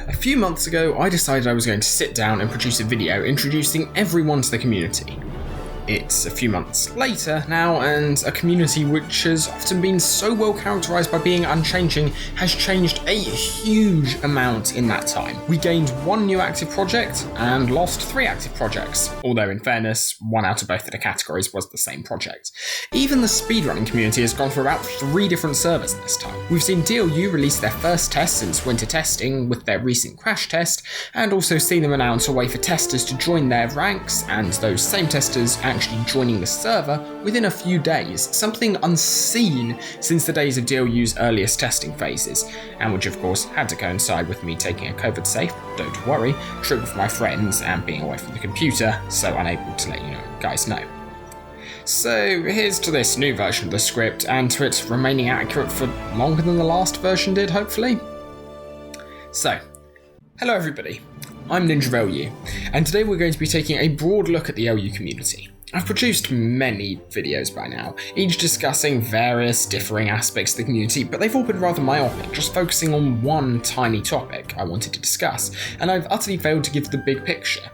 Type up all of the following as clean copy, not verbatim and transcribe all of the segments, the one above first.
A few months ago, I decided I was going to sit down and produce a video introducing everyone to the community. It's a few months later now, and a community which has often been so well characterised by being unchanging has changed a huge amount in that time. We gained one new active project and lost 3 active projects, although in fairness, one out of both of the categories was the same project. Even the speedrunning community has gone through about 3 different servers this time. We've seen DLU release their first test since winter testing with their recent crash test, and also seen them announce a way for testers to join their ranks, and those same testers actually joining the server within a few days, something unseen since the days of DLU's earliest testing phases, and which of course had to coincide with me taking a COVID-safe, don't worry, trip with my friends and being away from the computer, so unable to let you guys know. So here's to this new version of the script, and to it remaining accurate for longer than the last version did, hopefully. So, hello everybody, I'm NinjaLU, and today we're going to be taking a broad look at the LU community. I've produced many videos by now, each discussing various differing aspects of the community, but they've all been rather myopic, just focusing on one tiny topic I wanted to discuss, and I've utterly failed to give the big picture,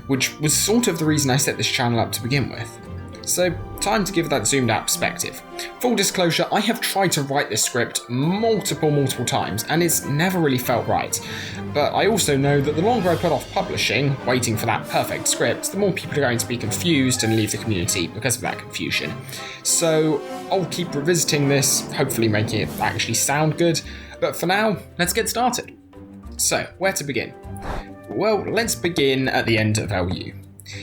which was sort of the reason I set this channel up to begin with. So, time to give that zoomed out perspective. Full disclosure, I have tried to write this script multiple times, and it's never really felt right. But I also know that the longer I put off publishing, waiting for that perfect script, the more people are going to be confused and leave the community because of that confusion. So, I'll keep revisiting this, hopefully making it actually sound good. But for now, let's get started. So, where to begin? Well, let's begin at the end of LU.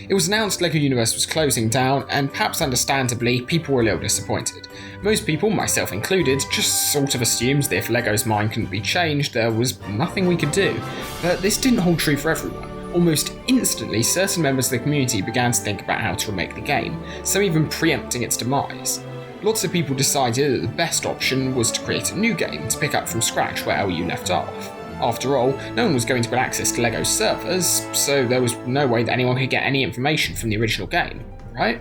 It was announced LEGO Universe was closing down, and perhaps understandably, people were a little disappointed. Most people, myself included, just sort of assumed that if LEGO's mind couldn't be changed, there was nothing we could do. But this didn't hold true for everyone. Almost instantly, certain members of the community began to think about how to remake the game, some even preempting its demise. Lots of people decided that the best option was to create a new game to pick up from scratch where LU left off. After all, no one was going to get access to LEGO's servers, so there was no way that anyone could get any information from the original game, right?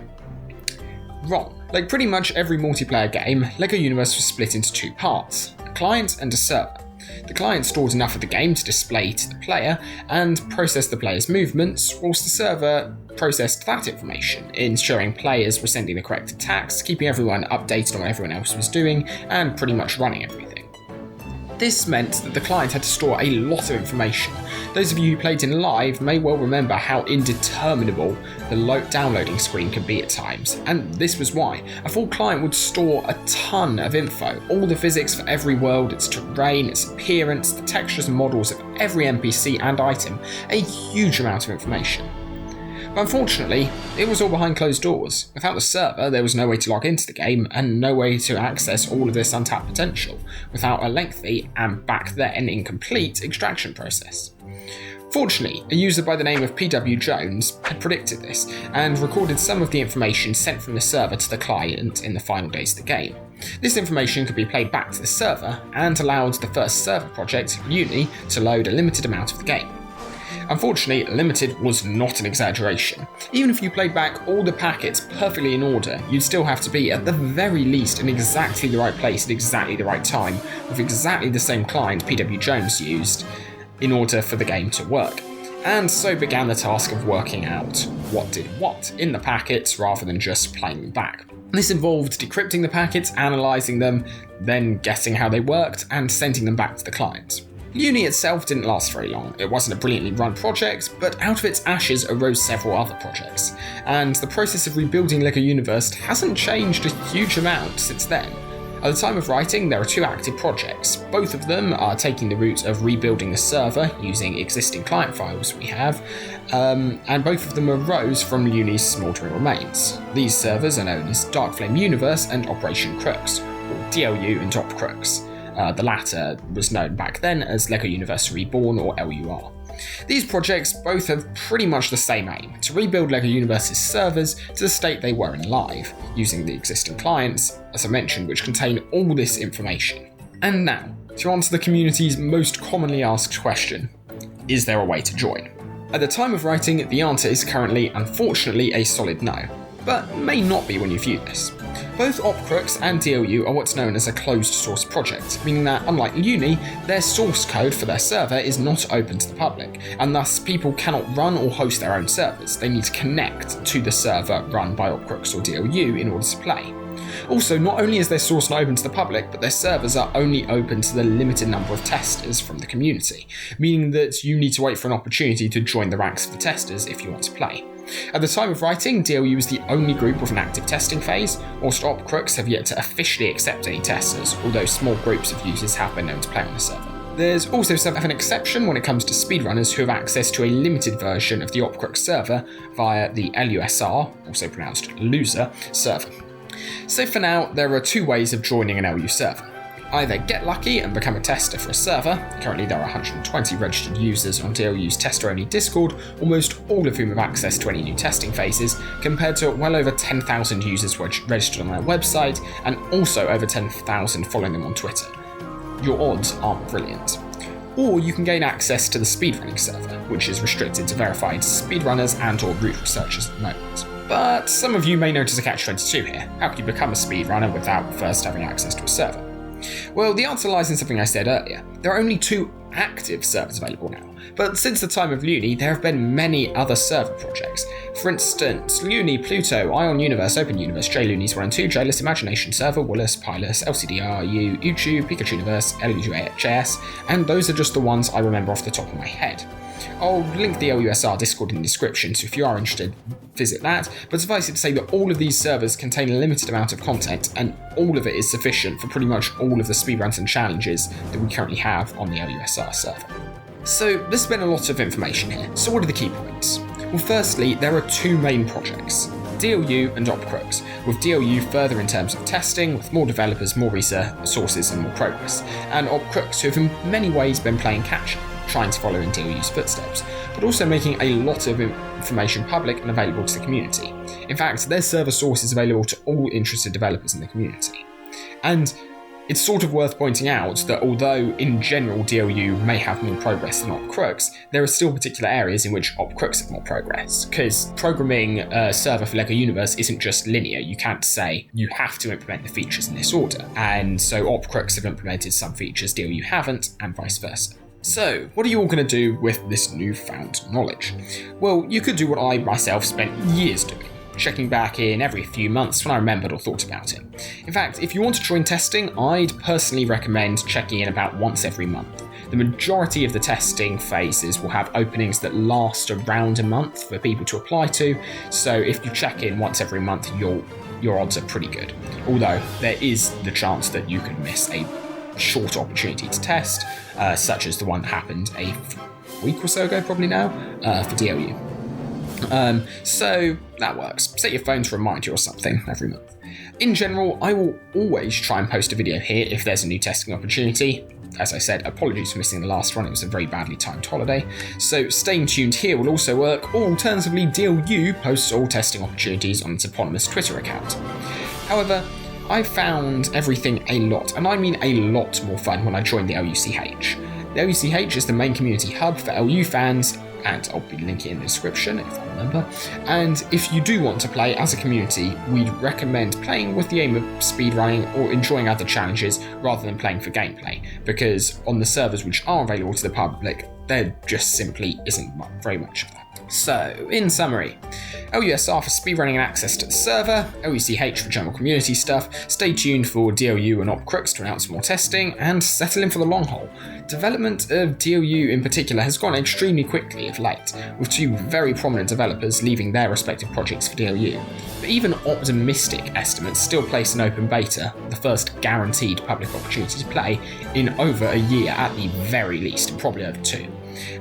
Wrong. Like pretty much every multiplayer game, LEGO Universe was split into 2 parts, a client and a server. The client stored enough of the game to display to the player and process the player's movements, whilst the server processed that information, ensuring players were sending the correct attacks, keeping everyone updated on what everyone else was doing, and pretty much running everything. This meant that the client had to store a lot of information. Those of you who played in live may well remember how indeterminable the downloading screen could be at times, and this was why. A full client would store a ton of info, all the physics for every world, its terrain, its appearance, the textures and models of every NPC and item, a huge amount of information. But unfortunately, it was all behind closed doors. Without the server, there was no way to log into the game, and no way to access all of this untapped potential, without a lengthy, and back then incomplete, extraction process. Fortunately, a user by the name of PW Jones had predicted this, and recorded some of the information sent from the server to the client in the final days of the game. This information could be played back to the server, and allowed the first server project, Uni, to load a limited amount of the game. Unfortunately, limited was not an exaggeration. Even if you played back all the packets perfectly in order, you'd still have to be, at the very least, in exactly the right place at exactly the right time, with exactly the same client PW Jones used, in order for the game to work. And so began the task of working out what did what in the packets, rather than just playing them back. This involved decrypting the packets, analysing them, then guessing how they worked, and sending them back to the client. Uni itself didn't last very long. It wasn't a brilliantly run project, but out of its ashes arose several other projects, and the process of rebuilding LEGO Universe hasn't changed a huge amount since then. At the time of writing, there are 2 active projects. Both of them are taking the route of rebuilding the server using existing client files we have, and both of them arose from Uni's smouldering remains. These servers are known as Dark Flame Universe and Operation Crux, or DLU and OpCrux. The latter was known back then as LEGO Universe Reborn, or LUR. These projects both have pretty much the same aim, to rebuild LEGO Universe's servers to the state they were in live, using the existing clients, as I mentioned, which contain all this information. And now, to answer the community's most commonly asked question, is there a way to join? At the time of writing, the answer is currently, unfortunately, a solid no, but may not be when you view this. Both OpCrux and DLU are what's known as a closed source project, meaning that, unlike Uni, their source code for their server is not open to the public, and thus people cannot run or host their own servers. They need to connect to the server run by OpCrux or DLU in order to play. Also, not only is their source not open to the public, but their servers are only open to the limited number of testers from the community, meaning that you need to wait for an opportunity to join the ranks of the testers if you want to play. At the time of writing, DLU is the only group with an active testing phase, whilst OpCrux have yet to officially accept any testers, although small groups of users have been known to play on the server. There's also something of an exception when it comes to speedrunners who have access to a limited version of the OpCrux server via the LUSR, also pronounced loser, server. So for now, there are two ways of joining an LU server. Either get lucky and become a tester for a server. Currently there are 120 registered users on DLU's tester-only Discord, almost all of whom have access to any new testing phases, compared to well over 10,000 users registered on their website, and also over 10,000 following them on Twitter. Your odds aren't brilliant. Or you can gain access to the speedrunning server, which is restricted to verified speedrunners and or root researchers at the moment. But some of you may notice a catch-22 here. How can you become a speedrunner without first having access to a server? Well, the answer lies in something I said earlier. There are only 2 active servers available now, but since the time of Luni, there have been many other server projects. For instance, Luni, Pluto, Ion Universe, Open Universe, JLunis 1 and 2, JList Imagination Server, Woolus, Pilus, LCDR, YouTube, Pikachu Universe, LUJS, and those are just the ones I remember off the top of my head. I'll link the LUSR Discord in the description, so if you are interested, visit that, but suffice it to say that all of these servers contain a limited amount of content, and all of it is sufficient for pretty much all of the speedruns and challenges that we currently have on the LUSR server. So there's been a lot of information here, so what are the key points? Well, firstly, there are 2 main projects, DLU and OpCrux, with DLU further in terms of testing, with more developers, more resources and more progress, and OpCrux, who have in many ways been playing catch-up, trying to follow in DLU's footsteps, but also making a lot of information public and available to the community. In fact, their server source is available to all interested developers in the community. And it's sort of worth pointing out that although in general DLU may have more progress than OpCrux, there are still particular areas in which OpCrux have more progress, because programming a server for LEGO Universe isn't just linear. You can't say you have to implement the features in this order, and so OpCrux have implemented some features DLU haven't, and vice versa. So, what are you all going to do with this newfound knowledge? Well, you could do what I myself spent years doing, checking back in every few months when I remembered or thought about it. In fact, if you want to join testing, I'd personally recommend checking in about once every month. The majority of the testing phases will have openings that last around a month for people to apply to, so if you check in once every month, your odds are pretty good. Although, there is the chance that you could miss a short opportunity to test, such as the one that happened a week or so ago, probably now, for DLU. So that works. Set your phone to remind you or something every month. In general, I will always try and post a video here if there's a new testing opportunity. As I said, apologies for missing the last one, it was a very badly timed holiday. So staying tuned here will also work, or alternatively DLU posts all testing opportunities on its eponymous Twitter account. However, I found everything a lot, and I mean a lot more fun when I joined the LUCH. The LUCH is the main community hub for LU fans, and I'll be linking in the description if I remember. And if you do want to play as a community, we'd recommend playing with the aim of speedrunning or enjoying other challenges rather than playing for gameplay, because on the servers which are available to the public, there just simply isn't very much of that. So, in summary, LUSR for speedrunning and access to the server, LUCH for general community stuff, stay tuned for DLU and OpCrux to announce more testing, and settle in for the long haul. Development of DLU in particular has gone extremely quickly of late, with 2 very prominent developers leaving their respective projects for DLU. But even optimistic estimates still place an open beta, the first guaranteed public opportunity to play, in over a year at the very least, probably over 2.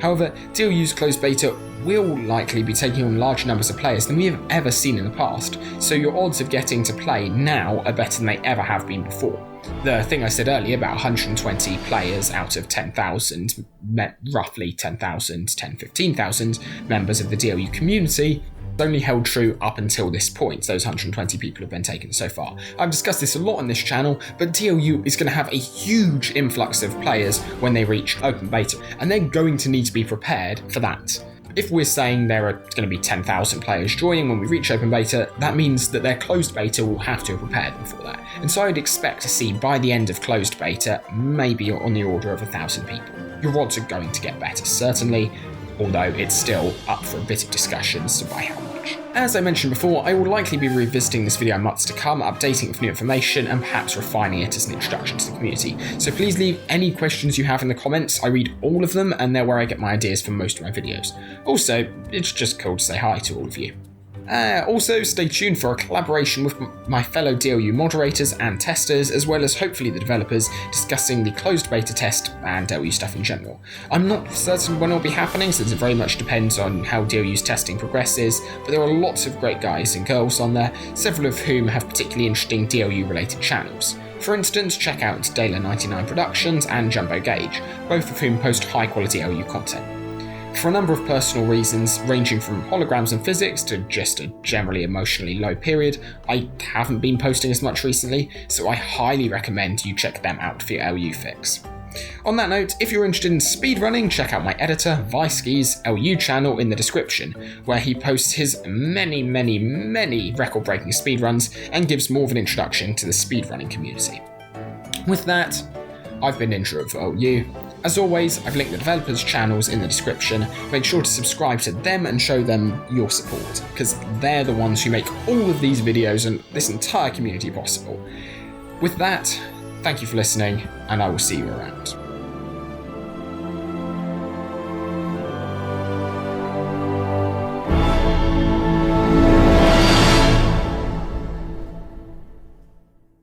However, DLU's closed beta will likely be taking on larger numbers of players than we have ever seen in the past, so your odds of getting to play now are better than they ever have been before. The thing I said earlier about 120 players out of 10,000, roughly 10,000, 15,000 members of the DLU community, only held true up until this point. Those 120 people have been taken so far. I've discussed this a lot on this channel, but DLU is going to have a huge influx of players when they reach open beta, and they're going to need to be prepared for that. If we're saying there are going to be 10,000 players joining when we reach open beta, that means that their closed beta will have to have prepared them for that. And so I'd expect to see by the end of closed beta, maybe on the order of 1,000 people. Your odds are going to get better, certainly, although it's still up for a bit of discussion as to by how much. As I mentioned before, I will likely be revisiting this video in months to come, updating it with new information and perhaps refining it as an introduction to the community. So please leave any questions you have in the comments. I read all of them and they're where I get my ideas for most of my videos. Also, it's just cool to say hi to all of you. Also, stay tuned for a collaboration with my fellow DLU moderators and testers, as well as hopefully the developers, discussing the closed beta test and DLU stuff in general. I'm not certain when it will be happening, since it very much depends on how DLU's testing progresses, but there are lots of great guys and girls on there, several of whom have particularly interesting DLU related channels. For instance, check out Dayla99 Productions and Jumbo Gage, both of whom post high quality LU content. For a number of personal reasons, ranging from holograms and physics to just a generally emotionally low period, I haven't been posting as much recently, so I highly recommend you check them out for your LU fix. On that note, if you're interested in speedrunning, check out my editor, Vicey's LU channel in the description, where he posts his many record-breaking speedruns and gives more of an introduction to the speedrunning community. With that, I've been Ninja of LU. As always, I've linked the developers' channels in the description. Make sure to subscribe to them and show them your support, because they're the ones who make all of these videos and this entire community possible. With that, thank you for listening, and I will see you around.